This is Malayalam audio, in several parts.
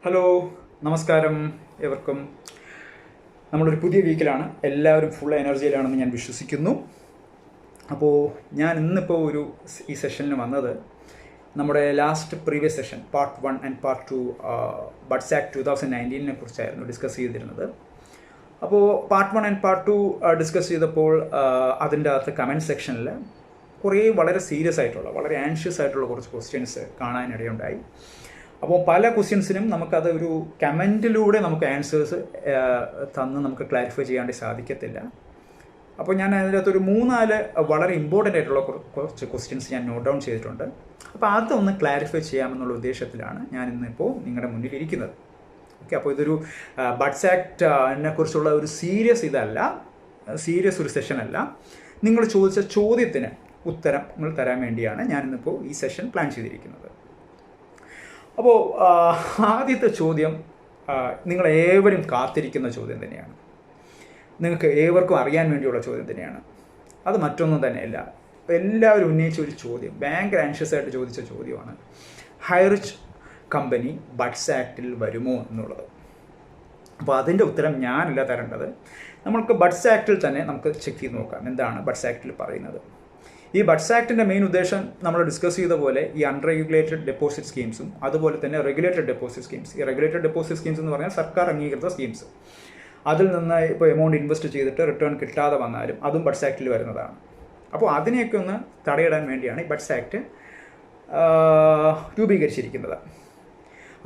ഹലോ, നമസ്കാരം എവർക്കും. നമ്മളൊരു പുതിയ വീക്കിലാണ്, എല്ലാവരും ഫുൾ എനർജിയിലാണെന്ന് ഞാൻ വിശ്വസിക്കുന്നു. അപ്പോൾ ഞാൻ ഇന്നിപ്പോൾ ഈ സെഷനിൽ വന്നത് നമ്മുടെ previous session part 1 and part 2 BUDS Act 2019 കുറിച്ചായിരുന്നു ഡിസ്കസ് ചെയ്തിരുന്നത്. അപ്പോൾ പാർട്ട് 1 ആൻഡ് പാർട്ട് 2 ഡിസ്കസ് ചെയ്തപ്പോൾ അതിൻ്റെ അകത്ത് കമൻറ്റ് സെക്ഷനിൽ കുറേ വളരെ സീരിയസ് ആയിട്ടുള്ള, വളരെ ആൻഷ്യസ് ആയിട്ടുള്ള കുറച്ച് ക്വസ്റ്റ്യൻസ് കാണാനിടയുണ്ടായി. അപ്പോൾ പല ക്വസ്റ്റ്യൻസിനും നമുക്കത് ഒരു കമൻറ്റിലൂടെ നമുക്ക് ആൻസേഴ്സ് തന്ന് നമുക്ക് ക്ലാരിഫൈ ചെയ്യാൻ സാധിക്കത്തില്ല. അപ്പോൾ ഞാൻ അതിനകത്തൊരു 3-4 വളരെ ഇമ്പോർട്ടൻ്റ് ആയിട്ടുള്ള കുറച്ച് ക്വസ്റ്റ്യൻസ് ഞാൻ നോട്ട് ഡൗൺ ചെയ്തിട്ടുണ്ട്. അപ്പോൾ അതൊന്ന് ക്ലാരിഫൈ ചെയ്യാമെന്നുള്ള ഉദ്ദേശത്തിലാണ് ഞാൻ ഇന്നിപ്പോൾ നിങ്ങളുടെ മുന്നിൽ ഇരിക്കുന്നത്. ഓക്കെ, അപ്പോൾ ഇതൊരു ബഡ്സ് ആക്ടിനെ കുറിച്ചുള്ള ഒരു സീരിയസ് ഒരു സെഷനല്ല. നിങ്ങൾ ചോദിച്ച ചോദ്യത്തിന് ഉത്തരങ്ങൾ തരാൻ വേണ്ടിയാണ് ഞാനിന്നിപ്പോൾ ഈ സെഷൻ പ്ലാൻ ചെയ്തിരിക്കുന്നത്. അപ്പോൾ ആദ്യത്തെ ചോദ്യം നിങ്ങൾ ഏവരും കാത്തിരിക്കുന്ന ചോദ്യം തന്നെയാണ്, നിങ്ങൾക്ക് ഏവർക്കും അറിയാൻ വേണ്ടിയുള്ള ചോദ്യം തന്നെയാണ്. അത് മറ്റൊന്നും തന്നെയല്ല, എല്ലാവരും ഉന്നയിച്ച ഒരു ചോദ്യം, ഭയങ്കര ആൻഷ്യസ് ആയിട്ട് ചോദിച്ച ചോദ്യമാണ്, ഹൈറിച്ച് കമ്പനി ബഡ്സ് ആക്ടിൽ വരുമോ എന്നുള്ളത്. അപ്പോൾ അതിൻ്റെ ഉത്തരം ഞാനല്ല തരേണ്ടത്. നമുക്ക് ബഡ്സ് ആക്ടിൽ തന്നെ നമുക്ക് ചെക്ക് ചെയ്ത് നോക്കാം എന്താണ് ബഡ്സ് ആക്ടിൽ പറയുന്നത്. ഈ ബഡ്സ് ആക്ടിൻ്റെ മെയിൻ ഉദ്ദേശം നമ്മൾ ഡിസ്കസ് ചെയ്ത പോലെ ഈ അൺറെഗുലേറ്റഡ് ഡെപ്പോസിറ്റ് സ്കീംസും അതുപോലെ തന്നെ റെഗുലേറ്റഡ് ഡെപ്പോസിറ്റ് സ്കീംസ്. ഈ റെഗുലേറ്റഡ് ഡെപ്പോസിറ്റ് സ്കീംസ് എന്ന് പറഞ്ഞാൽ സർക്കാർ അംഗീകൃത സ്കീംസ്. അതിൽ നിന്ന് ഇപ്പോൾ എമൗണ്ട് ഇൻവെസ്റ്റ് ചെയ്തിട്ട് റിട്ടേൺ കിട്ടാതെ വന്നാലും അതും ബഡ്സ് ആക്ടിൽ വരുന്നതാണ്. അപ്പോൾ അതിനെയൊക്കെ ഒന്ന് തടയിടാൻ വേണ്ടിയാണ് ഈ ബഡ്സ് ആക്ട് രൂപീകരിച്ചിരിക്കുന്നത്.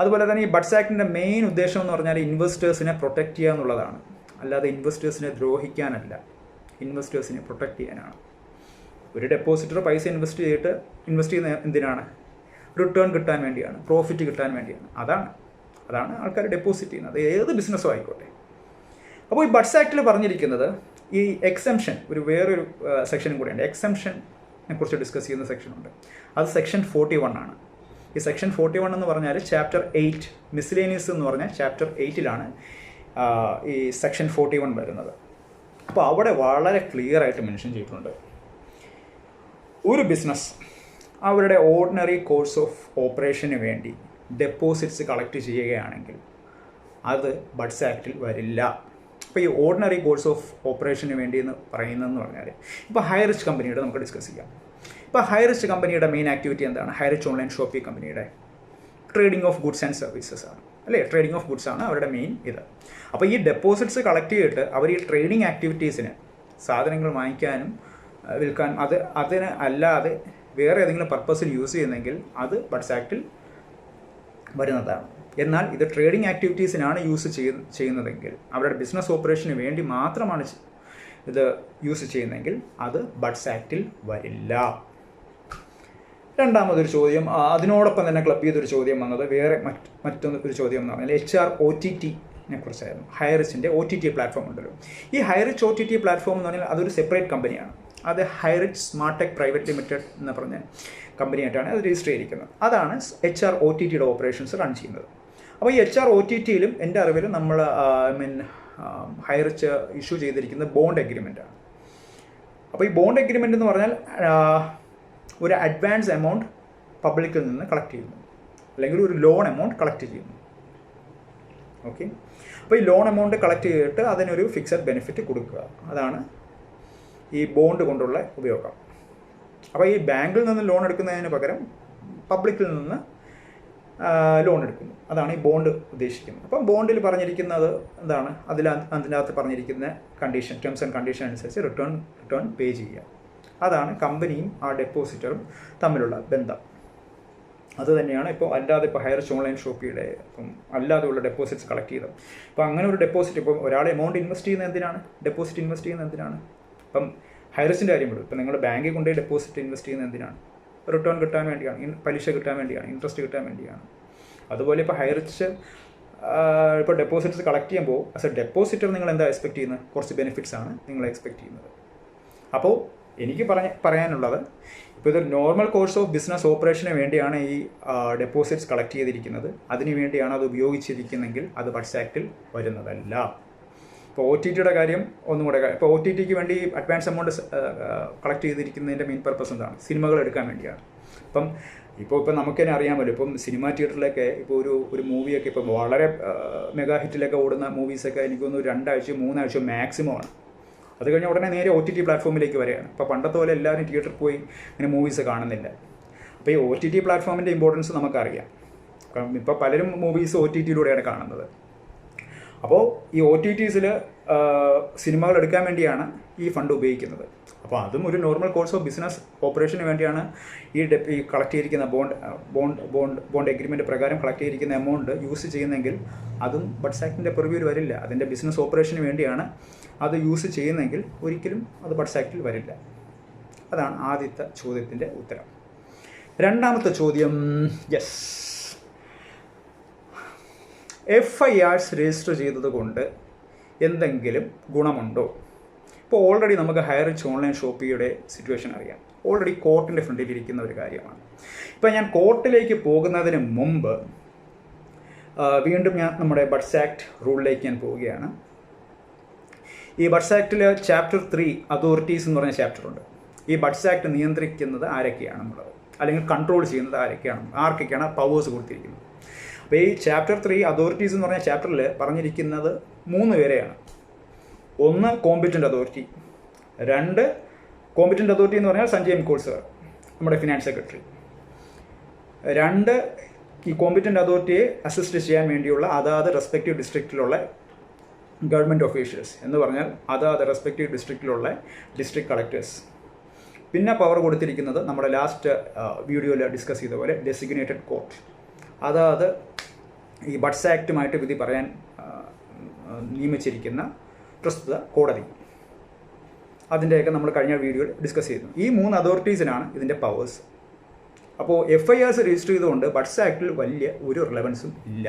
അതുപോലെ തന്നെ ഈ ബഡ്സ് ആക്ടിൻ്റെ മെയിൻ ഉദ്ദേശം എന്ന് പറഞ്ഞാൽ ഇൻവെസ്റ്റേഴ്സിനെ പ്രൊട്ടക്റ്റ് ചെയ്യുക എന്നുള്ളതാണ്. അല്ലാതെ ഇൻവെസ്റ്റേഴ്സിനെ ദ്രോഹിക്കാനല്ല, ഇൻവെസ്റ്റേഴ്സിനെ പ്രൊട്ടക്റ്റ് ചെയ്യാനാണ്. ഒരു ഡെപ്പോസിറ്റർ പൈസ ഇൻവെസ്റ്റ് ചെയ്യുന്ന എന്തിനാണ്? റിട്ടേൺ കിട്ടാൻ വേണ്ടിയാണ്, പ്രോഫിറ്റ് കിട്ടാൻ വേണ്ടിയാണ്. അതാണ് ആൾക്കാർ ഡെപ്പോസിറ്റ് ചെയ്യുന്നത്, ഏത് ബിസിനസ്സും ആയിക്കോട്ടെ. അപ്പോൾ ഈ ബഡ്സ് ആക്ടിൽ പറഞ്ഞിരിക്കുന്നത് ഈ എക്സംഷൻ, വേറൊരു സെക്ഷനും കൂടെയുണ്ട്. എക്സംഷനെ കുറിച്ച് ഡിസ്കസ് ചെയ്യുന്ന സെക്ഷനുണ്ട്, അത് സെക്ഷൻ 41 ആണ്. ഈ സെക്ഷൻ 41 എന്ന് പറഞ്ഞാൽ ചാപ്റ്റർ 8 മിസ്ലേനിയസ് എന്ന് പറഞ്ഞാൽ ചാപ്റ്റർ 8-ലാണ് ഈ സെക്ഷൻ 41 വരുന്നത്. അപ്പോൾ അവിടെ വളരെ ക്ലിയർ ആയിട്ട് മെൻഷൻ ചെയ്തിട്ടുണ്ട്, ഒരു ബിസിനസ് അവരുടെ ഓർഡിനറി കോഴ്സ് ഓഫ് ഓപ്പറേഷന് വേണ്ടി ഡെപ്പോസിറ്റ്സ് കളക്ട് ചെയ്യുകയാണെങ്കിൽ അത് ബഡ്സ് ആക്ടിൽ വരില്ല. അപ്പോൾ ഈ ഓർഡിനറി കോഴ്സ് ഓഫ് ഓപ്പറേഷന് വേണ്ടി എന്ന് പറയുന്നതെന്ന് പറഞ്ഞാൽ ഇപ്പോൾ ഹൈറിച്ച് കമ്പനിയുടെ നമുക്ക് ഡിസ്കസ് ചെയ്യാം. ഇപ്പോൾ ഹൈറിച്ച് കമ്പനിയുടെ മെയിൻ ആക്ടിവിറ്റി എന്താണ്? ഹൈറിച്ച് ഓൺലൈൻ ഷോപ്പിംഗ് കമ്പനിയുടെ trading of goods and services ആണ്, അല്ലേ? ട്രേഡിംഗ് ഓഫ് ഗുഡ്സ് ആണ് അവരുടെ മെയിൻ ഇത്. അപ്പോൾ ഈ ഡെപ്പോസിറ്റ്സ് കളക്ട് ചെയ്തിട്ട് അവർ ഈ ട്രേഡിംഗ് ആക്ടിവിറ്റീസിന് സാധനങ്ങൾ വാങ്ങിക്കാനും വിൽക്കാൻ, അതിന് അല്ലാതെ വേറെ ഏതെങ്കിലും പർപ്പസിൽ യൂസ് ചെയ്യുന്നെങ്കിൽ അത് ബഡ്സ് ആക്ടിൽ വരുന്നതാണ്. എന്നാൽ ഇത് ട്രേഡിംഗ് ആക്ടിവിറ്റീസിനാണ് യൂസ് ചെയ്യുന്നതെങ്കിൽ, അവരുടെ ബിസിനസ് ഓപ്പറേഷന് വേണ്ടി മാത്രമാണ് ഇത് യൂസ് ചെയ്യുന്നതെങ്കിൽ അത് ബഡ്സ് ആക്ടിൽ വരില്ല. രണ്ടാമതൊരു ചോദ്യം, അതിനോടൊപ്പം തന്നെ ക്ലബ് ചെയ്തൊരു ചോദ്യം വന്നത് വേറെ മറ്റൊരു ചോദ്യം എന്ന് പറഞ്ഞാൽ HROTTനെ കുറിച്ചായിരുന്നു. ഹൈറിച്ചിൻ്റെ OTT പ്ലാറ്റ്ഫോം ഉണ്ടല്ലോ. ഈ ഹൈറിച്ച് OTT പ്ലാറ്റ്ഫോം എന്ന് പറഞ്ഞാൽ അതൊരു സെപ്പറേറ്റ് കമ്പനിയാണ്. അത് Highrich smart tech private limited എന്ന് പറഞ്ഞ കമ്പനിയായിട്ടാണ് അത് രജിസ്റ്റർ ചെയ്തിരിക്കുന്നത്. അതാണ് HROTTയുടെ ഓപ്പറേഷൻസ് റൺ ചെയ്യുന്നത്. അപ്പോൾ ഈ HROTTയിലും എൻ്റെ അറിവിലും നമ്മൾ ഹൈറിച്ച് ഇഷ്യൂ ചെയ്തിരിക്കുന്നത് ബോണ്ട് എഗ്രിമെൻ്റാണ്. അപ്പോൾ ഈ ബോണ്ട് എഗ്രിമെൻ്റ് എന്ന് പറഞ്ഞാൽ ഒരു അഡ്വാൻസ് എമൗണ്ട് പബ്ലിക്കിൽ നിന്ന് കളക്ട് ചെയ്യുന്നു, അല്ലെങ്കിൽ ഒരു ലോൺ എമൗണ്ട് കളക്ട് ചെയ്യുന്നു. ഓക്കെ, അപ്പോൾ ഈ ലോൺ എമൗണ്ട് കളക്ട് ചെയ്തിട്ട് അതിനൊരു ഫിക്സഡ് ബെനിഫിറ്റ് കൊടുക്കുക, അതാണ് ഈ ബോണ്ട് കൊണ്ടുള്ള ഉപയോഗം. അപ്പോൾ ഈ ബാങ്കിൽ നിന്ന് ലോൺ എടുക്കുന്നതിന് പകരം പബ്ലിക്കിൽ നിന്ന് ലോൺ എടുക്കുന്നു, അതാണ് ഈ ബോണ്ട് ഉദ്ദേശിക്കുന്നത്. അപ്പം ബോണ്ടിൽ പറഞ്ഞിരിക്കുന്നത് എന്താണ്? അതിനകത്ത് പറഞ്ഞിരിക്കുന്ന കണ്ടീഷൻ, ടേംസ് ആൻഡ് കണ്ടീഷൻ അനുസരിച്ച് റിട്ടേൺ പേ ചെയ്യുക. അതാണ് കമ്പനിയും ആ ഡെപ്പോസിറ്ററും തമ്മിലുള്ള ബന്ധം. അതുതന്നെയാണ് ഇപ്പോൾ ഹൈറിച്ച് ഓൺലൈൻ ഷോപ്പിയുടെ അല്ലാതെയുള്ള ഡെപ്പോസിറ്റ്സ് കളക്ട് ചെയ്തത്. അപ്പോൾ അങ്ങനെ ഒരു ഡെപ്പോസിറ്റ്, ഇപ്പോൾ ഒരാൾ എമൗണ്ട് ഇൻവെസ്റ്റ് ചെയ്യുന്നത് എന്തിനാണ്? ഡെപ്പോസിറ്റ് ഇൻവെസ്റ്റ് ചെയ്യുന്നത് എന്തിനാണ്? ഇപ്പം ഹൈറിച്ചിൻ്റെ കാര്യം വിടും, ഇപ്പം നിങ്ങൾ ബാങ്കിൽ കൊണ്ടുപോയി ഡെപ്പോസിറ്റ് ഇൻവെസ്റ്റ് ചെയ്യുന്നത് എന്തിനാണ്? റിട്ടേൺ കിട്ടാൻ വേണ്ടിയാണ്, പലിശ കിട്ടാൻ വേണ്ടിയാണ്, ഇൻട്രസ്റ്റ് കിട്ടാൻ വേണ്ടിയാണ്. അതുപോലെ ഇപ്പോൾ ഹൈറിച്ച് ഇപ്പോൾ ഡെപ്പോസിറ്റ്സ് കളക്ട് ചെയ്യുമ്പോൾ ആസ് എ ഡെപ്പോസിറ്റർ നിങ്ങൾ എന്താ എക്സ്പെക്ട് ചെയ്യുന്നത്? കുറച്ച് ബെനിഫിറ്റ്സ് ആണ് നിങ്ങൾ എക്സ്പെക്ട് ചെയ്യുന്നത്. അപ്പോൾ എനിക്ക് പറയാനുള്ളത്, ഇപ്പോൾ ഇതൊരു നോർമൽ കോഴ്സ് ഓഫ് ബിസിനസ് ഓപ്പറേഷന് വേണ്ടിയാണ് ഈ ഡെപ്പോസിറ്റ്സ് കളക്ട് ചെയ്തിരിക്കുന്നത്, അതിനു വേണ്ടിയാണ് അത് ഉപയോഗിച്ചിരിക്കുന്നതെങ്കിൽ അത് ബഡ്സ് ആക്ടിൽ വരുന്നതല്ല. ഇപ്പോൾ OTTയുടെ കാര്യം ഒന്നുകൂടെ, ഇപ്പോൾ OTTക്ക് വേണ്ടി അഡ്വാൻസ് എമൗണ്ട് കളക്ട് ചെയ്തിരിക്കുന്നതിൻ്റെ മെയിൻ പർപ്പസ് എന്താണ്? സിനിമകൾ എടുക്കാൻ വേണ്ടിയാണ്. അപ്പം ഇപ്പോൾ നമുക്ക് തന്നെ അറിയാമല്ലോ, ഇപ്പം സിനിമാ തിയേറ്ററിലൊക്കെ ഇപ്പോൾ ഒരു മൂവിയൊക്കെ ഇപ്പം വളരെ മെഗാ ഹിറ്റിലൊക്കെ ഓടുന്ന മൂവീസൊക്കെ എനിക്ക് തോന്നുന്നു 2 ആഴ്ച 3 ആഴ്ച മാക്സിമം ആണ്. അത് കഴിഞ്ഞാൽ ഉടനെ നേരെ OTT പ്ലാറ്റ്ഫോമിലേക്ക് വരികയാണ്. ഇപ്പോൾ പണ്ടത്തെ പോലെ എല്ലാവരും തിയേറ്ററിൽ പോയി ഇങ്ങനെ മൂവീസ് കാണുന്നില്ല. അപ്പോൾ ഈ OTT പ്ലാറ്റ്ഫോമിൻ്റെ ഇമ്പോർട്ടൻസ് നമുക്കറിയാം. കാരണം ഇപ്പോൾ പലരും മൂവീസ് OTTയിലൂടെയാണ് കാണുന്നത്. അപ്പോൾ ഈ OTTസിൽ സിനിമകൾ എടുക്കാൻ വേണ്ടിയാണ് ഈ ഫണ്ട് ഉപയോഗിക്കുന്നത്. അപ്പോൾ അതും ഒരു നോർമൽ കോഴ്സ് ഓഫ് ബിസിനസ് ഓപ്പറേഷന് വേണ്ടിയാണ് ഈ കളക്ട് ചെയ്തിരിക്കുന്ന ബോണ്ട് എഗ്രിമെൻറ്റ് പ്രകാരം കളക്ട് ചെയ്തിരിക്കുന്ന എമൗണ്ട് യൂസ് ചെയ്യുന്നെങ്കിൽ അതും ബഡ്സ് ആക്ടിൻ്റെ പെർവ്യൂവിൽ വരില്ല. അതിൻ്റെ ബിസിനസ് ഓപ്പറേഷന് വേണ്ടിയാണ് അത് യൂസ് ചെയ്യുന്നെങ്കിൽ ഒരിക്കലും അത് ബഡ്സ് ആക്ടിൽ വരില്ല. അതാണ് ആദ്യത്തെ ചോദ്യത്തിൻ്റെ ഉത്തരം. രണ്ടാമത്തെ ചോദ്യം, യെസ്, FIRs രജിസ്റ്റർ ചെയ്തത് കൊണ്ട് എന്തെങ്കിലും ഗുണമുണ്ടോ? ഇപ്പോൾ ഓൾറെഡി നമുക്ക് ഹൈറിച്ച് ഓൺലൈൻ ഷോപ്പിയുടെ സിറ്റുവേഷൻ അറിയാം. ഓൾറെഡി കോർട്ടിൻ്റെ ഫ്രണ്ടിൽ ഇരിക്കുന്ന ഒരു കാര്യമാണ്. ഇപ്പോൾ ഞാൻ കോർട്ടിലേക്ക് പോകുന്നതിന് മുമ്പ് വീണ്ടും ഞാൻ നമ്മുടെ ബഡ്സ് ആക്ട് റൂളിലേക്ക് ഞാൻ പോവുകയാണ്. ഈ ബഡ്സ് ആക്ടിൽ ചാപ്റ്റർ 3 അതോറിറ്റീസ് എന്ന് പറഞ്ഞ ചാപ്റ്ററുണ്ട്. ഈ ബഡ്സ് ആക്ട് നിയന്ത്രിക്കുന്നത് ആരൊക്കെയാണെന്നുള്ളത്, അല്ലെങ്കിൽ കൺട്രോൾ ചെയ്യുന്നത് ആർക്കൊക്കെയാണ് പവേഴ്സ് കൊടുത്തിരിക്കുന്നത്. അപ്പോൾ ഈ ചാപ്റ്റർ 3 അതോറിറ്റീസ് എന്ന് പറഞ്ഞ ചാപ്റ്ററിൽ പറഞ്ഞിരിക്കുന്നത് 3 പേരെയാണ്. 1 കോമ്പിറ്റൻ്റ് അതോറിറ്റി, 2 കോമ്പിറ്റൻ്റ് അതോറിറ്റി എന്ന് പറഞ്ഞാൽ സഞ്ജയ് M. സർ, നമ്മുടെ ഫിനാൻസ് സെക്രട്ടറി. 2 ഈ കോമ്പിറ്റൻ്റ് അതോറിറ്റിയെ അസിസ്റ്റ് ചെയ്യാൻ വേണ്ടിയുള്ള അതാത് റെസ്പെക്റ്റീവ് ഡിസ്ട്രിക്റ്റിലുള്ള ഗവൺമെൻറ് ഒഫീഷ്യൽസ് എന്ന് പറഞ്ഞാൽ അതാത് റെസ്പെക്റ്റീവ് ഡിസ്ട്രിക്റ്റിലുള്ള ഡിസ്ട്രിക്ട് കളക്ടേഴ്സ്. പിന്നെ പവർ കൊടുത്തിരിക്കുന്നത് നമ്മുടെ ലാസ്റ്റ് വീഡിയോയിൽ ഡിസ്കസ് ചെയ്ത പോലെ ഡെസിഗ്നേറ്റഡ് കോർട്ട്, അതാത് ഈ ബഡ്സ് ആക്റ്റുമായിട്ട് വിധി പറയാൻ നിയമിച്ചിരിക്കുന്ന പ്രസ്തുത കോടതി. അതിൻ്റെയൊക്കെ നമ്മൾ കഴിഞ്ഞ വീഡിയോയിൽ ഡിസ്കസ് ചെയ്തു. ഈ 3 അതോറിറ്റീസിനാണ് ഇതിൻ്റെ പവേഴ്സ്. അപ്പോൾ FIRs രജിസ്റ്റർ ചെയ്തുകൊണ്ട് ബഡ്സ് ആക്ടിൽ വലിയ ഒരു റിലവൻസും ഇല്ല.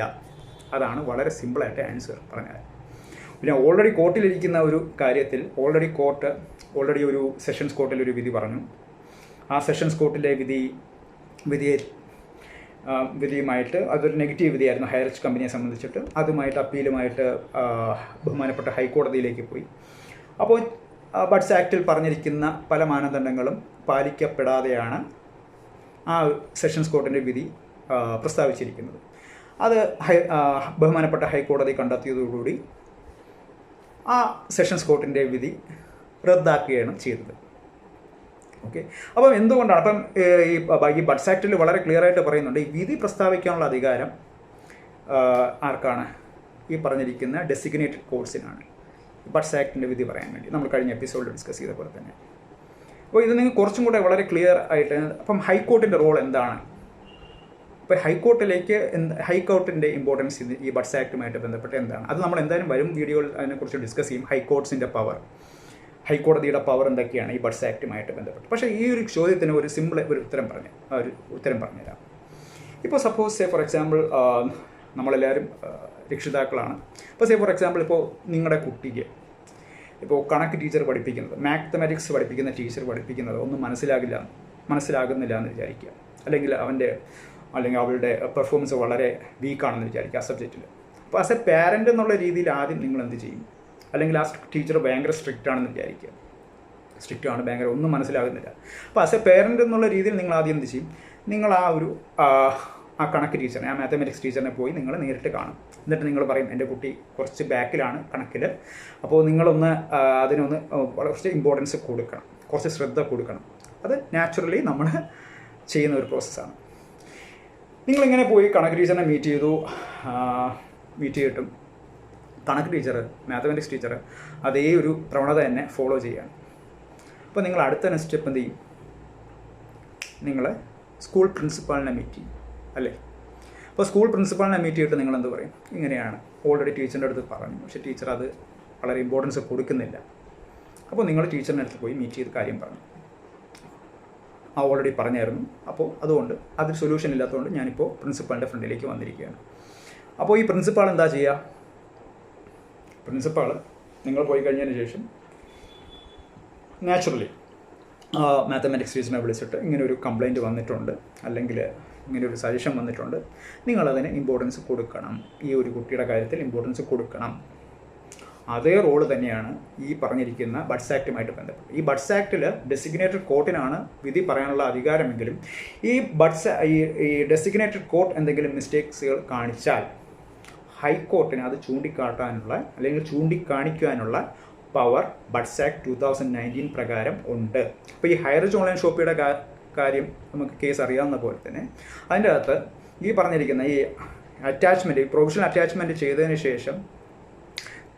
അതാണ് വളരെ സിമ്പിളായിട്ട് ആൻസർ പറഞ്ഞാൽ. പിന്നെ ഓൾറെഡി കോർട്ടിലിരിക്കുന്ന ഒരു കാര്യത്തിൽ ഓൾറെഡി ഒരു സെഷൻസ് കോർട്ടിൽ ഒരു വിധി പറഞ്ഞു. ആ സെഷൻസ് കോർട്ടിലെ വിധിയുമായിട്ട് അതൊരു നെഗറ്റീവ് വിധിയായിരുന്നു ഹൈറിച്ച് കമ്പനിയെ സംബന്ധിച്ചിട്ട്. അതുമായിട്ട് അപ്പീലുമായിട്ട് ബഹുമാനപ്പെട്ട ഹൈക്കോടതിയിലേക്ക് പോയി. അപ്പോൾ ബഡ്സ് ആക്ടിൽ പറഞ്ഞിരിക്കുന്ന പല മാനദണ്ഡങ്ങളും പാലിക്കപ്പെടാതെയാണ് ആ സെഷൻസ് കോർട്ടിൻ്റെ വിധി പ്രസ്താവിച്ചിരിക്കുന്നത്. അത് ബഹുമാനപ്പെട്ട ഹൈക്കോടതി കണ്ടെത്തിയതോടുകൂടി ആ സെഷൻസ് കോർട്ടിൻ്റെ വിധി റദ്ദാക്കുകയാണ് ചെയ്തത്. ഓക്കെ, അപ്പം എന്തുകൊണ്ടാണ് ഈ ബഡ്സ് ആക്ടിൽ വളരെ ക്ലിയർ ആയിട്ട് പറയുന്നുണ്ട്, ഈ വിധി പ്രസ്താവിക്കാനുള്ള അധികാരം ആർക്കാണ്? ഈ പറഞ്ഞിരിക്കുന്ന ഡെസിഗ്നേറ്റഡ് കോർട്സിനാണ് ബഡ്സ് ആക്ടിൻ്റെ വിധി പറയാൻ വേണ്ടി. നമ്മൾ കഴിഞ്ഞ എപ്പിസോഡിൽ ഡിസ്കസ് ചെയ്ത പോലെ തന്നെ. അപ്പോൾ ഇത് നിങ്ങൾക്ക് കുറച്ചും കൂടെ വളരെ ക്ലിയർ ആയിട്ട്, അപ്പം ഹൈക്കോർട്ടിൻ്റെ റോൾ എന്താണ്? ഇപ്പോൾ ഹൈക്കോർട്ടിൻ്റെ ഇമ്പോർട്ടൻസ് ഈ ബഡ്സ് ആക്റ്റുമായിട്ട് ബന്ധപ്പെട്ട് എന്താണ്? അത് നമ്മൾ എന്തായാലും വരും വീഡിയോയിൽ അതിനെക്കുറിച്ച് ഡിസ്കസ് ചെയ്യും. ഹൈക്കോടതിയുടെ പവർ എന്തൊക്കെയാണ് ഈ ബഡ്സ് ആക്റ്റുമായിട്ട് ബന്ധപ്പെട്ട്. പക്ഷേ ഈ ഒരു ചോദ്യത്തിന് ഒരു സിമ്പിൾ ഉത്തരം പറഞ്ഞുതരാം. ഇപ്പോൾ സപ്പോസ് ഫോർ എക്സാമ്പിൾ നമ്മളെല്ലാവരും രക്ഷിതാക്കളാണ്. ഇപ്പോൾ ഫോർ എക്സാമ്പിൾ ഇപ്പോൾ നിങ്ങളുടെ കുട്ടിക്ക് ഇപ്പോൾ കണക്ക് ടീച്ചർ പഠിപ്പിക്കുന്നത്, മാത്തമാറ്റിക്സ് പഠിപ്പിക്കുന്ന ടീച്ചർ പഠിപ്പിക്കുന്നത് ഒന്നും മനസ്സിലാകുന്നില്ല എന്ന് വിചാരിക്കുക. അല്ലെങ്കിൽ അവളുടെ പെർഫോമൻസ് വളരെ വീക്കാണെന്ന് വിചാരിക്കുക ആ സബ്ജക്റ്റിൽ. അപ്പോൾ ആസ് എ പാരൻ്റ് എന്നുള്ള രീതിയിൽ ആദ്യം നിങ്ങൾ എന്ത് ചെയ്യും? അല്ലെങ്കിൽ ആ ടീച്ചർ ഭയങ്കര സ്ട്രിക്റ്റ് ആണെന്ന് വിചാരിക്കുക. ഭയങ്കര ഒന്നും മനസ്സിലാകുന്നില്ല. അപ്പോൾ ആസ് എ പേരൻ്റ് എന്നുള്ള രീതിയിൽ നിങ്ങൾ ആദ്യം എന്ത് ചെയ്യും? നിങ്ങൾ ആ കണക്ക് ടീച്ചറിനെ, ആ മാത്തമാറ്റിക്സ് ടീച്ചറിനെ പോയി നിങ്ങൾ നേരിട്ട് കാണും. എന്നിട്ട് നിങ്ങൾ പറയും, എൻ്റെ കുട്ടി കുറച്ച് ബാക്കിലാണ് കണക്കിൽ, അപ്പോൾ നിങ്ങളൊന്ന് അതിനൊന്ന് കുറച്ച് ഇമ്പോർട്ടൻസ് കൊടുക്കണം, കുറച്ച് ശ്രദ്ധ കൊടുക്കണം. അത് നാച്ചുറലി നമ്മൾ ചെയ്യുന്ന ഒരു പ്രോസസ്സാണ്. നിങ്ങളിങ്ങനെ പോയി കണക്ക് ടീച്ചറിനെ മീറ്റ് ചെയ്തിട്ടും കണക്ക് ടീച്ചർ, മാത്തമാറ്റിക്സ് ടീച്ചർ അതേ ഒരു പ്രവണത തന്നെ ഫോളോ ചെയ്യുകയാണ്. അപ്പോൾ നിങ്ങൾ അടുത്ത സ്റ്റെപ്പ് എന്ത് ചെയ്യും? നിങ്ങൾ സ്കൂൾ പ്രിൻസിപ്പാളിനെ മീറ്റ് ചെയ്യും, അല്ലേ? അപ്പോൾ സ്കൂൾ പ്രിൻസിപ്പാളിനെ മീറ്റ് ചെയ്തിട്ട് നിങ്ങൾ എന്ത് പറയും? ഇങ്ങനെയാണ്, ഓൾറെഡി ടീച്ചറിൻ്റെ അടുത്ത് പറഞ്ഞു, പക്ഷേ ടീച്ചർ അത് വളരെ ഇമ്പോർട്ടൻസ് കൊടുക്കുന്നില്ല. അപ്പോൾ നിങ്ങൾ ടീച്ചറിൻ്റെ അടുത്ത് പോയി മീറ്റ് ചെയ്ത് കാര്യം പറഞ്ഞു. ഓൾറെഡി പറഞ്ഞായിരുന്നു, അപ്പോൾ അതുകൊണ്ട് അതിൽ സൊല്യൂഷൻ ഇല്ലാത്തതുകൊണ്ട് ഞാനിപ്പോൾ പ്രിൻസിപ്പാളിൻ്റെ ഫ്രണ്ടിലേക്ക് വന്നിരിക്കുകയാണ്. അപ്പോൾ ഈ പ്രിൻസിപ്പാൾ എന്താ ചെയ്യുക? പ്രിൻസിപ്പാൾ നിങ്ങൾ പോയി കഴിഞ്ഞതിന് ശേഷം നാച്ചുറലി മാത്തമാറ്റിക്സ് ടീച്ചറിനെ വിളിച്ചിട്ട് ഇങ്ങനെ ഒരു കംപ്ലയിൻറ്റ് വന്നിട്ടുണ്ട്, അല്ലെങ്കിൽ ഇങ്ങനെ ഒരു സജഷൻ വന്നിട്ടുണ്ട്, നിങ്ങളതിന് ഇമ്പോർട്ടൻസ് കൊടുക്കണം, ഈ ഒരു കുട്ടിയുടെ കാര്യത്തിൽ ഇമ്പോർട്ടൻസ് കൊടുക്കണം. അതേ റോള് തന്നെയാണ് ഈ പറഞ്ഞിരിക്കുന്ന ബഡ്സ് ആക്റ്റുമായിട്ട് ബന്ധപ്പെട്ട്. ഈ ബഡ്സ് ആക്റ്റിൽ ഡെസിഗ്നേറ്റഡ് കോർട്ടിനാണ് വിധി പറയാനുള്ള അധികാരമെങ്കിലും ഈ ഡെസിഗ്നേറ്റഡ് കോർട്ട് എന്തെങ്കിലും മിസ്റ്റേക്സുകൾ കാണിച്ചാൽ ഹൈക്കോർട്ടിന് അത് ചൂണ്ടിക്കാട്ടാനുള്ള അല്ലെങ്കിൽ ചൂണ്ടിക്കാണിക്കാനുള്ള പവർ ബഡ്സ് ആക്ട് 2019 പ്രകാരം ഉണ്ട്. അപ്പോൾ ഈ ഹൈറിച്ച് ഓൺലൈൻ ഷോപ്പിയുടെ കാര്യം നമുക്ക് കേസ് അറിയാവുന്ന പോലെ തന്നെ അതിൻ്റെ അകത്ത് ഈ പറഞ്ഞിരിക്കുന്ന ഈ അറ്റാച്ച്മെൻറ്റ്, പ്രൊവിഷണൽ അറ്റാച്ച്മെൻറ്റ് ചെയ്തതിന് ശേഷം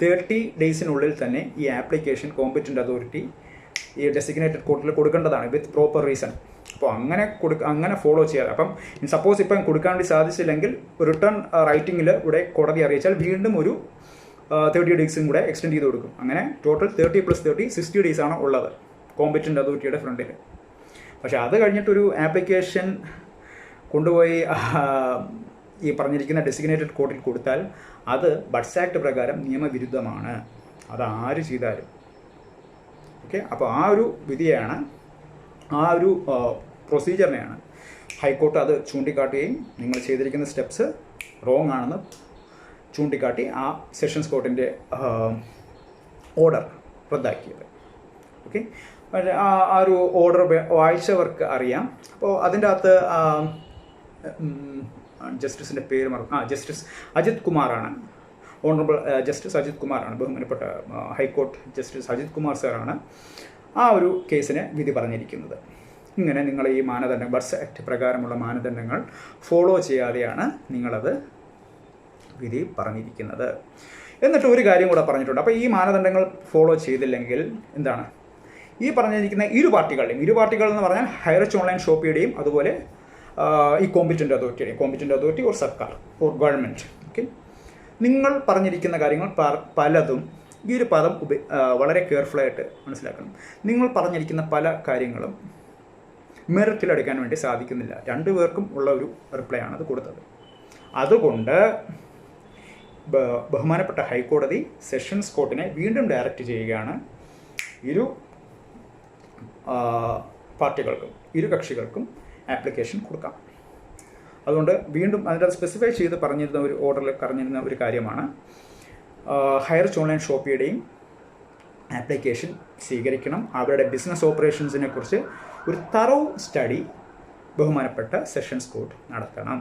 30 ഡേയ്സിനുള്ളിൽ തന്നെ ഈ ആപ്ലിക്കേഷൻ കോമ്പറ്റൻ്റ് അതോറിറ്റി ഈ ഡെസിഗ്നേറ്റഡ് കോർട്ടിൽ കൊടുക്കേണ്ടതാണ് വിത്ത് പ്രോപ്പർ റീസൺ. അപ്പോൾ അങ്ങനെ ഫോളോ ചെയ്യാതെ, അപ്പം സപ്പോസ് ഇപ്പം കൊടുക്കാൻ വേണ്ടി സാധിച്ചില്ലെങ്കിൽ റിട്ടേൺ റൈറ്റിങ്ങിൽ ഇവിടെ കോടതി അറിയിച്ചാൽ വീണ്ടും ഒരു 30 ഡേയ്സും കൂടെ എക്സ്റ്റെൻഡ് ചെയ്ത് കൊടുക്കും. അങ്ങനെ ടോട്ടൽ 30 + 30 60 ഡേയ്സാണ് ഉള്ളത് കോമ്പറ്റൻ്റ് അതോറിറ്റിയുടെ ഫ്രണ്ടിൽ. പക്ഷേ അത് കഴിഞ്ഞിട്ടൊരു ആപ്ലിക്കേഷൻ കൊണ്ടുപോയി ഈ പറഞ്ഞിരിക്കുന്ന ഡെസിഗ്നേറ്റഡ് കോർട്ടിൽ കൊടുത്താൽ അത് ബഡ്സ് ആക്ട് പ്രകാരം നിയമവിരുദ്ധമാണ്. അത് ആര് ചെയ്താലും. ഓക്കെ, അപ്പോൾ ആ ഒരു വിധിയാണ്, ആ ഒരു പ്രൊസീജിയറിനെയാണ് ഹൈക്കോർട്ട് അത് ചൂണ്ടിക്കാട്ടുകയും നിങ്ങൾ ചെയ്തിരിക്കുന്ന സ്റ്റെപ്സ് റോങ് ആണെന്ന് ചൂണ്ടിക്കാട്ടി ആ സെഷൻസ് കോർട്ടിൻ്റെ ഓർഡർ റദ്ദാക്കിയത്. ഓക്കെ, ആ ഒരു ഓർഡർ വായിച്ചവർക്ക് അറിയാം. അപ്പോൾ അതിൻ്റെ അകത്ത് ജസ്റ്റിസിൻ്റെ പേര് ജസ്റ്റിസ് അജിത് കുമാറാണ്. ഓണറബിൾ ജസ്റ്റിസ് അജിത് കുമാറാണ്, ബഹുമാനപ്പെട്ട ഹൈക്കോർട്ട് ജസ്റ്റിസ് അജിത് കുമാർ സാറാണ് ആ ഒരു കേസിന് വിധി പറഞ്ഞിരിക്കുന്നത്. ഇങ്ങനെ നിങ്ങൾ ഈ മാനദണ്ഡങ്ങൾ, ബഡ്സ് ആക്ട് പ്രകാരമുള്ള മാനദണ്ഡങ്ങൾ ഫോളോ ചെയ്യാതെയാണ് നിങ്ങളത് വിധി പറഞ്ഞിരിക്കുന്നത്. എന്നിട്ട് ഒരു കാര്യം കൂടെ പറഞ്ഞിട്ടുണ്ട്. അപ്പോൾ ഈ മാനദണ്ഡങ്ങൾ ഫോളോ ചെയ്തില്ലെങ്കിൽ എന്താണ് ഈ പറഞ്ഞിരിക്കുന്ന ഇരു പാർട്ടികൾ എന്ന് പറഞ്ഞാൽ ഹൈറിച്ച് ഓൺലൈൻ ഷോപ്പിയുടെയും അതുപോലെ ഈ കോമ്പറ്റൻ്റ് അതോറിറ്റി ഓർ സർക്കാർ ഓർ ഗവൺമെൻറ്. ഓക്കെ, നിങ്ങൾ പറഞ്ഞിരിക്കുന്ന കാര്യങ്ങൾ പലതും, ഈ ഒരു പദം വളരെ കെയർഫുള്ളായിട്ട് മനസ്സിലാക്കണം. നിങ്ങൾ പറഞ്ഞിരിക്കുന്ന പല കാര്യങ്ങളും മെറിറ്റിലെടുക്കാൻ വേണ്ടി സാധിക്കുന്നില്ല. രണ്ടുപേർക്കും ഉള്ള ഒരു റിപ്ലൈ ആണ് അത് കൊടുത്തത്. അതുകൊണ്ട് ബഹുമാനപ്പെട്ട ഹൈക്കോടതി സെഷൻസ് കോർട്ടിനെ വീണ്ടും ഡയറക്റ്റ് ചെയ്യുകയാണ് ഇരു പാർട്ടികൾക്കും, ഇരു കക്ഷികൾക്കും ആപ്ലിക്കേഷൻ കൊടുക്കാം. അതുകൊണ്ട് വീണ്ടും അതിൻ്റെ സ്പെസിഫൈ ചെയ്ത് പറഞ്ഞിരുന്ന ഒരു ഓർഡറിൽ പറഞ്ഞിരുന്ന ഒരു കാര്യമാണ് ഹൈറിച്ച് ഓൺലൈൻ ഷോപ്പിയുടെയും ആപ്ലിക്കേഷൻ സ്വീകരിക്കണം. അവരുടെ ബിസിനസ് ഓപ്പറേഷൻസിനെ കുറിച്ച് ഒരു തറോ സ്റ്റഡി ബഹുമാനപ്പെട്ട സെഷൻസ് കോർട്ട് നടത്തണം.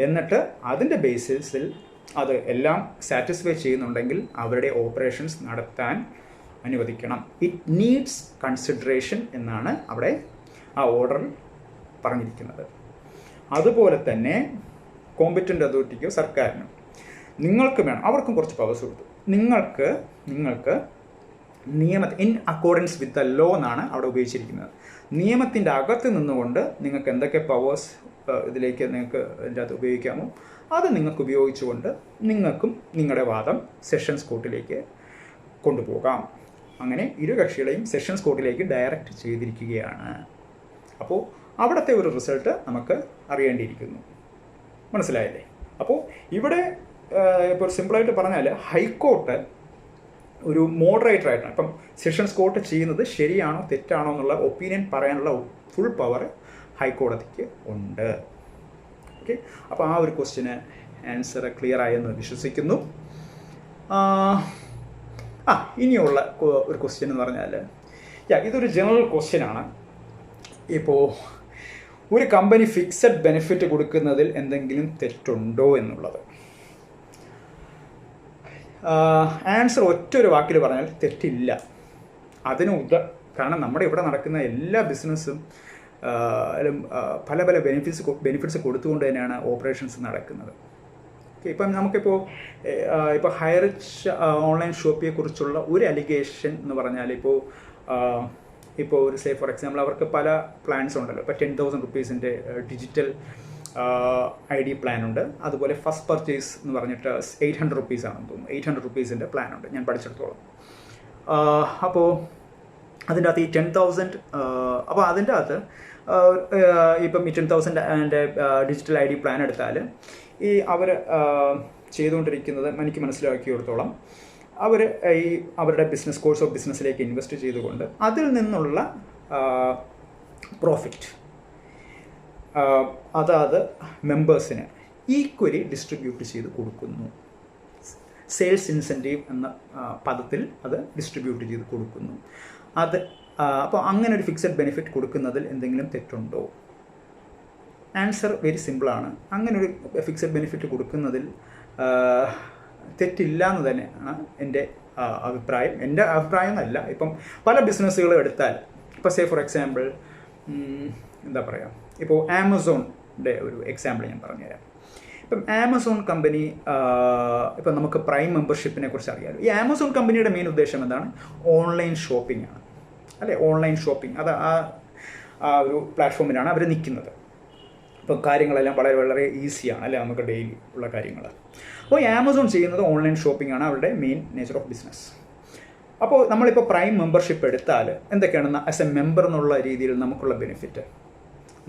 എന്നിട്ട് അതിൻ്റെ ബേസിസിൽ അത് എല്ലാം സാറ്റിസ്ഫൈ ചെയ്യുന്നുണ്ടെങ്കിൽ അവരുടെ ഓപ്പറേഷൻസ് നടത്താൻ അനുവദിക്കണം. ഇറ്റ് നീഡ്സ് കൺസിഡറേഷൻ എന്നാണ് അവിടെ ആ ഓർഡറിൽ പറഞ്ഞിരിക്കുന്നത്. അതുപോലെ തന്നെ കോമ്പറ്റൻ്റ് അതോറിറ്റിക്കോ സർക്കാരിനോ നിങ്ങൾക്ക് വേണം, അവർക്കും കുറച്ച് പവേഴ്സ് കൊടുത്തു. നിങ്ങൾക്ക് in accordance with the law എന്നാണ് അവിടെ ഉപയോഗിച്ചിരിക്കുന്നത്. നിയമത്തിൻ്റെ അകത്ത് നിന്നുകൊണ്ട് നിങ്ങൾക്ക് എന്തൊക്കെ പവേഴ്സ് ഇതിലേക്ക് നിങ്ങൾക്ക് ഇതിൻ്റെ അകത്ത് ഉപയോഗിക്കാമോ അത് നിങ്ങൾക്ക് ഉപയോഗിച്ചുകൊണ്ട് നിങ്ങൾക്കും നിങ്ങളുടെ വാദം സെഷൻസ് കോർട്ടിലേക്ക് കൊണ്ടുപോകാം. അങ്ങനെ ഇരു കക്ഷികളെയും സെഷൻസ് കോർട്ടിലേക്ക് ഡയറക്റ്റ് ചെയ്തിരിക്കുകയാണ്. അപ്പോൾ അവിടുത്തെ ഒരു റിസൾട്ട് നമുക്ക് അറിയേണ്ടിയിരിക്കുന്നു. മനസ്സിലായല്ലേ? അപ്പോൾ ഇവിടെ ഇപ്പോൾ സിമ്പിളായിട്ട് പറഞ്ഞാൽ ഹൈക്കോർട്ട് ഒരു മോഡറേറ്ററായിട്ടാണ്. ഇപ്പം സെഷൻസ് കോർട്ട് ചെയ്യുന്നത് ശരിയാണോ തെറ്റാണോ എന്നുള്ള ഒപ്പീനിയൻ പറയാനുള്ള ഫുൾ പവർ ഹൈക്കോടതിക്ക് ഉണ്ട്. ഓക്കെ, അപ്പോൾ ആ ഒരു ക്വസ്റ്റ്യന് ആൻസർ ക്ലിയർ ആയെന്ന് വിശ്വസിക്കുന്നു. ഇനിയുള്ള ഒരു ക്വസ്റ്റ്യൻ എന്ന് പറഞ്ഞാൽ ഇതൊരു ജനറൽ ക്വസ്റ്റ്യനാണ്. ഇപ്പോൾ ഒരു കമ്പനി ഫിക്സഡ് ബെനിഫിറ്റ് കൊടുക്കുന്നതിൽ എന്തെങ്കിലും തെറ്റുണ്ടോ എന്നുള്ളത്. ആൻസർ ഒറ്റൊരു വാക്കിൽ പറഞ്ഞാൽ തെറ്റില്ല. കാരണം നമ്മുടെ ഇവിടെ നടക്കുന്ന എല്ലാ ബിസിനസ്സും പല പല ബെനിഫിറ്റ്സ് കൊടുത്തുകൊണ്ട് തന്നെയാണ് ഓപ്പറേഷൻസ് നടക്കുന്നത്. ഇപ്പം നമുക്കിപ്പോൾ ഹൈറിച്ച് ഓൺലൈൻ ഷോപ്പിയെക്കുറിച്ചുള്ള ഒരു അലിഗേഷൻ എന്ന് പറഞ്ഞാൽ ഇപ്പോൾ ഒരു ഫോർ എക്സാമ്പിൾ അവർക്ക് പല പ്ലാൻസ് ഉണ്ടല്ലോ. ഇപ്പോൾ 10,000 റുപ്പീസിൻ്റെ ഡിജിറ്റൽ ID പ്ലാൻ ഉണ്ട്. അതുപോലെ ഫസ്റ്റ് പർച്ചേസ് എന്ന് പറഞ്ഞിട്ട് 800 റുപ്പീസ് ആണെന്ന് തോന്നുന്നു. 800 റുപ്പീസിൻ്റെ പ്ലാൻ ഉണ്ട് ഞാൻ പഠിച്ചിടത്തോളം. അപ്പോൾ അതിൻ്റെ അകത്ത് ഈ 10,000 അപ്പോൾ അതിൻ്റെ അകത്ത് ഇപ്പം ഈ 10,000 ഡിജിറ്റൽ ID പ്ലാൻ എടുത്താൽ ഈ അവർ ചെയ്തുകൊണ്ടിരിക്കുന്നത് എനിക്ക് മനസ്സിലാക്കിയിടത്തോളം അവർ അവരുടെ ബിസിനസ് കോഴ്സ് ഓഫ് ബിസിനസ്സിലേക്ക് ഇൻവെസ്റ്റ് ചെയ്തുകൊണ്ട് അതിൽ നിന്നുള്ള പ്രോഫിറ്റ് അതാത് മെമ്പേഴ്സിന് ഈക്വലി ഡിസ്ട്രിബ്യൂട്ട് ചെയ്ത് കൊടുക്കുന്നു. സെയിൽസ് ഇൻസെൻറ്റീവ് എന്ന പദത്തിൽ അത് ഡിസ്ട്രിബ്യൂട്ട് ചെയ്ത് കൊടുക്കുന്നു. അത് അപ്പോൾ അങ്ങനെ ഒരു ഫിക്സഡ് ബെനിഫിറ്റ് കൊടുക്കുന്നതിൽ എന്തെങ്കിലും തെറ്റുണ്ടോ? ആൻസർ വെരി സിമ്പിളാണ്. അങ്ങനെ ഒരു ഫിക്സഡ് ബെനിഫിറ്റ് കൊടുക്കുന്നതിൽ തെറ്റില്ല എന്ന് തന്നെയാണ് എൻ്റെ അഭിപ്രായം. എൻ്റെ അഭിപ്രായം എന്നല്ല, ഇപ്പം പല ബിസിനസ്സുകളും എടുത്താൽ, ഇപ്പോൾ സേ ഫോർ എക്സാമ്പിൾ എന്താ പറയുക, ഇപ്പോൾ ആമസോണിൻ്റെ ഒരു എക്സാമ്പിൾ ഞാൻ പറഞ്ഞുതരാം. ഇപ്പം ആമസോൺ കമ്പനി, ഇപ്പം നമുക്ക് പ്രൈം മെമ്പർഷിപ്പിനെ കുറിച്ച് അറിയാമല്ലോ. ഈ ആമസോൺ കമ്പനിയുടെ മെയിൻ ഉദ്ദേശം എന്താണ്? ഓൺലൈൻ ഷോപ്പിംഗ് ആണ്, അല്ലേ? ഓൺലൈൻ ഷോപ്പിംഗ്, അത് ആ ഒരു പ്ലാറ്റ്ഫോമിലാണ് അവർ നിൽക്കുന്നത്. ഇപ്പോൾ കാര്യങ്ങളെല്ലാം വളരെ വളരെ ഈസിയാണ്, അല്ലേ? നമുക്ക് ഡെയിലി ഉള്ള കാര്യങ്ങൾ. അപ്പോൾ ആമസോൺ ചെയ്യുന്നത് ഓൺലൈൻ ഷോപ്പിംഗ് ആണ് അവരുടെ മെയിൻ നേച്ചർ ഓഫ് ബിസിനസ്. അപ്പോൾ നമ്മളിപ്പോൾ പ്രൈം മെമ്പർഷിപ്പ് എടുത്താൽ എന്തൊക്കെയാണ് ആസ് എ മെമ്പർ എന്നുള്ള രീതിയിൽ നമുക്കുള്ള ബെനിഫിറ്റ്?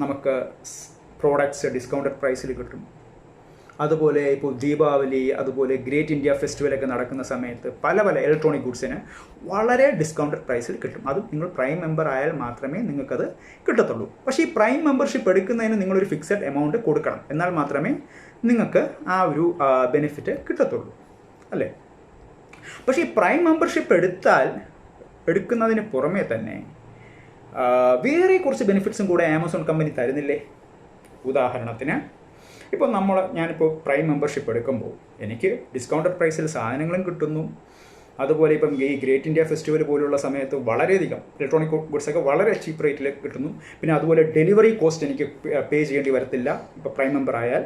നമുക്ക് പ്രോഡക്ട്സ് ഡിസ്കൗണ്ടഡ് പ്രൈസിൽ കിട്ടും. അതുപോലെ ഇപ്പോൾ ദീപാവലി, അതുപോലെ ഗ്രേറ്റ് ഇന്ത്യ ഫെസ്റ്റിവലൊക്കെ നടക്കുന്ന സമയത്ത് പല ഇലക്ട്രോണിക് ഗുഡ്സിന് വളരെ ഡിസ്കൗണ്ടഡ് പ്രൈസിൽ കിട്ടും. അതും നിങ്ങൾ പ്രൈം മെമ്പർ ആയാൽ മാത്രമേ നിങ്ങൾക്കത് കിട്ടത്തുള്ളൂ. പക്ഷേ ഈ പ്രൈം മെമ്പർഷിപ്പ് എടുക്കുന്നതിന് നിങ്ങളൊരു ഫിക്സഡ് എമൗണ്ട് കൊടുക്കണം, എന്നാൽ മാത്രമേ നിങ്ങൾക്ക് ആ ഒരു ബെനിഫിറ്റ് കിട്ടത്തുള്ളൂ, അല്ലേ? പക്ഷേ ഈ പ്രൈം മെമ്പർഷിപ്പ് എടുക്കുന്നതിന് പുറമേ തന്നെ വേറെ കുറച്ച് ബെനിഫിറ്റ്സും കൂടെ ആമസോൺ കമ്പനി തരുന്നില്ലേ? ഉദാഹരണത്തിന്, ഇപ്പോൾ ഞാനിപ്പോൾ പ്രൈം മെമ്പർഷിപ്പ് എടുക്കുമ്പോൾ എനിക്ക് ഡിസ്കൗണ്ടഡ് പ്രൈസിൽ സാധനങ്ങളും കിട്ടുന്നു. അതുപോലെ ഇപ്പം ഈ ഗ്രേറ്റ് ഇന്ത്യ ഫെസ്റ്റിവൽ പോലുള്ള സമയത്ത് വളരെയധികം ഇലക്ട്രോണിക് ഗുഡ്സൊക്കെ വളരെ ചീപ്പ് റേറ്റിൽ കിട്ടുന്നു. പിന്നെ അതുപോലെ ഡെലിവറി കോസ്റ്റ് എനിക്ക് പേ ചെയ്യേണ്ടി വരത്തില്ല. ഇപ്പോൾ പ്രൈം മെമ്പർ ആയാൽ,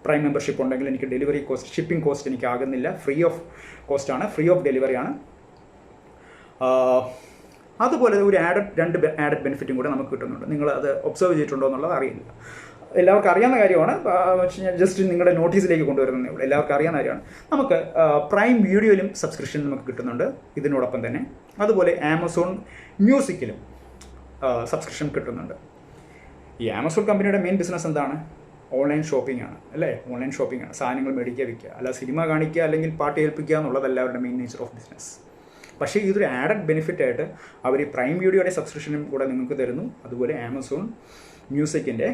പ്രൈം മെമ്പർഷിപ്പ് ഉണ്ടെങ്കിൽ എനിക്ക് ഡെലിവറി കോസ്റ്റ്, ഷിപ്പിംഗ് കോസ്റ്റ് എനിക്ക് ആകുന്നില്ല, ഫ്രീ ഓഫ് കോസ്റ്റാണ്, ഫ്രീ ഓഫ് ഡെലിവറിയാണ്. അതുപോലെ ഒരു രണ്ട് ആഡഡ് ബെനിഫിറ്റും കൂടെ നമുക്ക് കിട്ടുന്നുണ്ട്. നിങ്ങൾ അത് ഒബ്സർവ് ചെയ്തിട്ടുണ്ടോ എന്നുള്ളത് അറിയില്ല, എല്ലാവർക്കും അറിയാവുന്ന കാര്യമാണ്. ഞാൻ ജസ്റ്റ് നിങ്ങളുടെ നോട്ടീസിലേക്ക് കൊണ്ടുവരുന്നതേ ഉള്ളൂ. എല്ലാവർക്കും അറിയാവുന്ന കാര്യമാണ്. നമുക്ക് പ്രൈം വീഡിയോയിലും സബ്സ്ക്രിപ്ഷൻ നമുക്ക് കിട്ടുന്നുണ്ട് ഇതിനോടൊപ്പം തന്നെ. അതുപോലെ ആമസോൺ മ്യൂസിക്കിലും സബ്സ്ക്രിപ്ഷൻ കിട്ടുന്നുണ്ട്. ഈ ആമസോൺ കമ്പനിയുടെ മെയിൻ ബിസിനസ് എന്താണ്? ഓൺലൈൻ ഷോപ്പിംഗ് ആണ്, അല്ലേ? ഓൺലൈൻ ഷോപ്പിംഗ് ആണ്. സാധനങ്ങൾ മേടിക്കുക, വിൽക്കുക, അല്ല സിനിമ കാണിക്കുക അല്ലെങ്കിൽ പാട്ട് ഏൽപ്പിക്കുക എന്നുള്ളതല്ല അവരുടെ മെയിൻ നേച്ചർ ഓഫ് ബിസിനസ്. പക്ഷേ ഇതൊരു ആഡഡ് ബെനിഫിറ്റായിട്ട് അവർ പ്രൈം വീഡിയോയുടെ സബ്സ്ക്രിപ്ഷനും കൂടെ നിങ്ങൾക്ക് തരുന്നു. അതുപോലെ ആമസോൺ മ്യൂസിക്കിൻ്റെ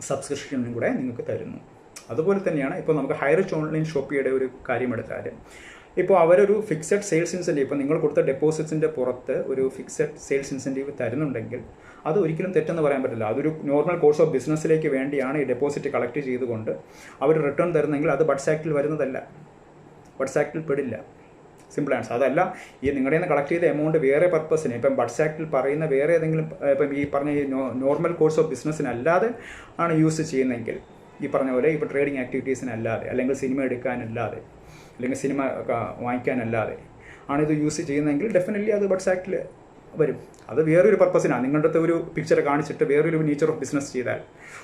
സബ്സ്ക്രിപ്ഷനും കൂടെ നിങ്ങൾക്ക് തരുന്നു. അതുപോലെ തന്നെയാണ് ഇപ്പോൾ നമുക്ക് ഹൈറിച്ച് ഓൺലൈൻ ഷോപ്പിയുടെ ഒരു കാര്യം എടുത്താൽ, ഇപ്പോൾ അവരൊരു ഫിക്സഡ് സെയിൽസ് ഇൻസെൻറ്റീവ്, ഇപ്പോൾ നിങ്ങൾ കൊടുത്ത ഡെപ്പോസിറ്റ്സിൻ്റെ പുറത്ത് ഒരു ഫിക്സഡ് സെയിൽസ് ഇൻസെൻറ്റീവ് തരുന്നുണ്ടെങ്കിൽ അത് ഒരിക്കലും തെറ്റെന്ന് പറയാൻ പറ്റില്ല. അതൊരു നോർമൽ കോഴ്സ് ഓഫ് ബിസിനസ്സിലേക്ക് വേണ്ടിയാണ് ഈ ഡെപ്പോസിറ്റ് കളക്ട് ചെയ്തുകൊണ്ട് അവർ റിട്ടേൺ തരുന്നെങ്കിൽ അത് ബഡ്സ് ആക്റ്റിൽ വരുന്നതല്ല, ബഡ്സ് ആക്റ്റിൽ പെടില്ല. Simple answer. അതല്ല, ഈ നിങ്ങളുടെ നിന്ന് കളക്ട് ചെയ്ത എമൗണ്ട് വേറെ പർപ്പസിന്, ഇപ്പം ബഡ്സ് ആക്റ്റിൽ പറയുന്ന വേറെ ഏതെങ്കിലും, ഇപ്പം ഈ പറഞ്ഞ ഈ നോർമൽ കോഴ്സ് ഓഫ് ബിസിനസ്സിനല്ലാതെ ആണ് യൂസ് ചെയ്യുന്നതെങ്കിൽ, ഈ പറഞ്ഞ പോലെ ഇപ്പോൾ ട്രേഡിംഗ് ആക്ടിവിറ്റീസിനല്ലാതെ, അല്ലെങ്കിൽ സിനിമ എടുക്കാനല്ലാതെ, അല്ലെങ്കിൽ സിനിമ വാങ്ങിക്കാനല്ലാതെ ആണ് ഇത് യൂസ് ചെയ്യുന്നതെങ്കിൽ ഡെഫിനറ്റ്ലി അത് ബഡ്സ് ആക്റ്റിൽ വരും. അത് വേറൊരു പർപ്പസിനാണ്. നിങ്ങളുടെ അടുത്ത് ഒരു പിക്ചർ കാണിച്ചിട്ട് വേറൊരു നേച്ചർ ഓഫ് ബിസിനസ് ചെയ്താൽ,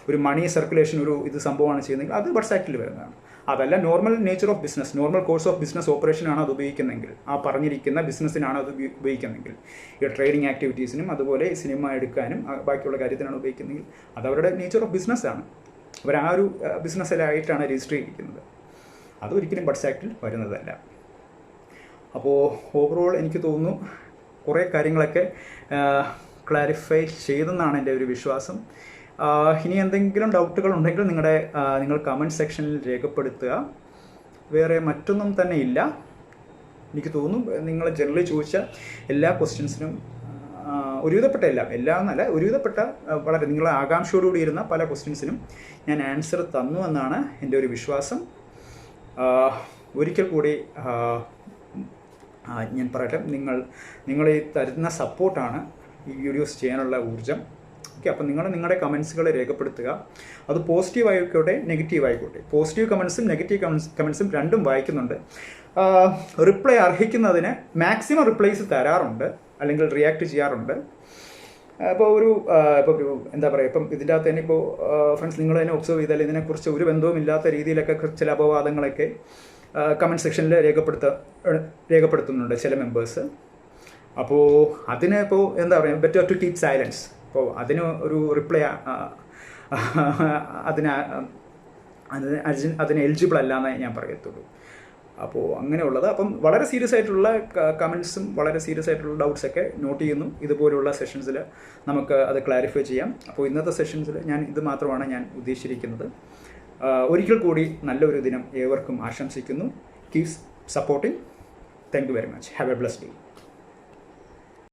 ഒരു മണി സർക്കുലേഷൻ ഇത് സംഭവമാണ് ചെയ്യുന്നതെങ്കിൽ അത് ബഡ്സ് ആക്റ്റിൽ വരുന്നതാണ്. അതല്ല, normal nature of business, normal course of business ഓപ്പറേഷനാണ് അത് ഉപയോഗിക്കുന്നതെങ്കിൽ, ആ പറഞ്ഞിരിക്കുന്ന ബിസിനസ്സിനാണ് അത് ഉപയോഗിക്കുന്നതെങ്കിൽ, ഈ ട്രേഡിംഗ് ആക്ടിവിറ്റീസിനും അതുപോലെ സിനിമ എടുക്കാനും ബാക്കിയുള്ള കാര്യത്തിനാണ് ഉപയോഗിക്കുന്നതെങ്കിൽ അത് അവരുടെ നേച്ചർ ഓഫ് ബിസിനസ്സാണ്. അവർ ആ ഒരു ബിസിനസ്സിലായിട്ടാണ് രജിസ്റ്റർ ചെയ്തിരിക്കുന്നത്. അതൊരിക്കലും ബഡ്സ് ആക്റ്റിൽ വരുന്നതല്ല. അപ്പോൾ ഓവറോൾ എനിക്ക് തോന്നുന്നു കുറേ കാര്യങ്ങളൊക്കെ ക്ലാരിഫൈ ചെയ്തെന്നാണ് എൻ്റെ ഒരു വിശ്വാസം. ഇനി എന്തെങ്കിലും ഡൗട്ടുകൾ ഉണ്ടെങ്കിൽ നിങ്ങൾ കമൻറ്റ് സെക്ഷനിൽ രേഖപ്പെടുത്തുക. വേറെ മറ്റൊന്നും തന്നെ ഇല്ല. എനിക്ക് തോന്നുന്നു നിങ്ങൾ ജനറലി ചോദിച്ച എല്ലാ ക്വസ്റ്റ്യൻസിനും ഒരുവിധപ്പെട്ട എല്ലാം എന്നല്ല, ഒരുവിധപ്പെട്ട വളരെ നിങ്ങൾ ആകാംക്ഷയോടുകൂടി ഇരുന്ന പല ക്വസ്റ്റ്യൻസിനും ഞാൻ ആൻസർ തന്നു എന്നാണ് എൻ്റെ ഒരു വിശ്വാസം. ഒരിക്കൽ കൂടി ഞാൻ പറയട്ടെ, നിങ്ങൾ ഈ തരുന്ന സപ്പോർട്ടാണ് ഈ വീഡിയോസ് ചെയ്യാനുള്ള ഊർജ്ജം. ഓക്കെ, അപ്പോൾ നിങ്ങളുടെ കമൻസുകൾ രേഖപ്പെടുത്തുക. അത് പോസിറ്റീവ് ആയിക്കോട്ടെ, നെഗറ്റീവ് ആയിക്കോട്ടെ. പോസിറ്റീവ് കമൻസും നെഗറ്റീവ് കമൻസും രണ്ടും വായിക്കുന്നുണ്ട്. റിപ്ലൈ അർഹിക്കുന്നതിന് മാക്സിമം റിപ്ലൈസ് തരാറുണ്ട്, അല്ലെങ്കിൽ റിയാക്ട് ചെയ്യാറുണ്ട്. ഇപ്പോൾ ഇപ്പോൾ എന്താ പറയുക, ഇപ്പം ഇതിൻ്റെ അകത്ത് തന്നെ ഇപ്പോൾ ഫ്രണ്ട്സ് നിങ്ങൾ തന്നെ ഒബ്സർവ് ചെയ്താൽ ഇതിനെക്കുറിച്ച് ഒരു ബന്ധവും ഇല്ലാത്ത രീതിയിലൊക്കെ ചില അപവാദങ്ങളൊക്കെ കമൻറ്റ് സെക്ഷനിൽ രേഖപ്പെടുത്തുന്നുണ്ട് ചില മെമ്പേഴ്സ്. അപ്പോൾ അതിന് ഇപ്പോൾ എന്താ പറയുക, ബെറ്റർ ടു കീപ് സൈലൻസ്. അപ്പോൾ അതിന് ഒരു റിപ്ലൈ അതിന് എലിജിബിൾ അല്ല എന്നേ ഞാൻ പറയത്തുള്ളൂ. അപ്പോൾ അങ്ങനെയുള്ളത്. അപ്പം വളരെ സീരിയസ് ആയിട്ടുള്ള കമൻസും വളരെ സീരിയസ് ആയിട്ടുള്ള ഡൗട്ട്സൊക്കെ നോട്ട് ചെയ്യുന്നു. ഇതുപോലുള്ള സെഷൻസിൽ നമുക്ക് അത് ക്ലാരിഫൈ ചെയ്യാം. അപ്പോൾ ഇന്നത്തെ സെഷൻസിൽ ഇത് മാത്രമാണ് ഞാൻ ഉദ്ദേശിച്ചിരിക്കുന്നത്. ഒരിക്കൽ കൂടി നല്ലൊരു ദിനം ഏവർക്കും ആശംസിക്കുന്നു. Keeps supporting. Thank you very much. Have a blessed day.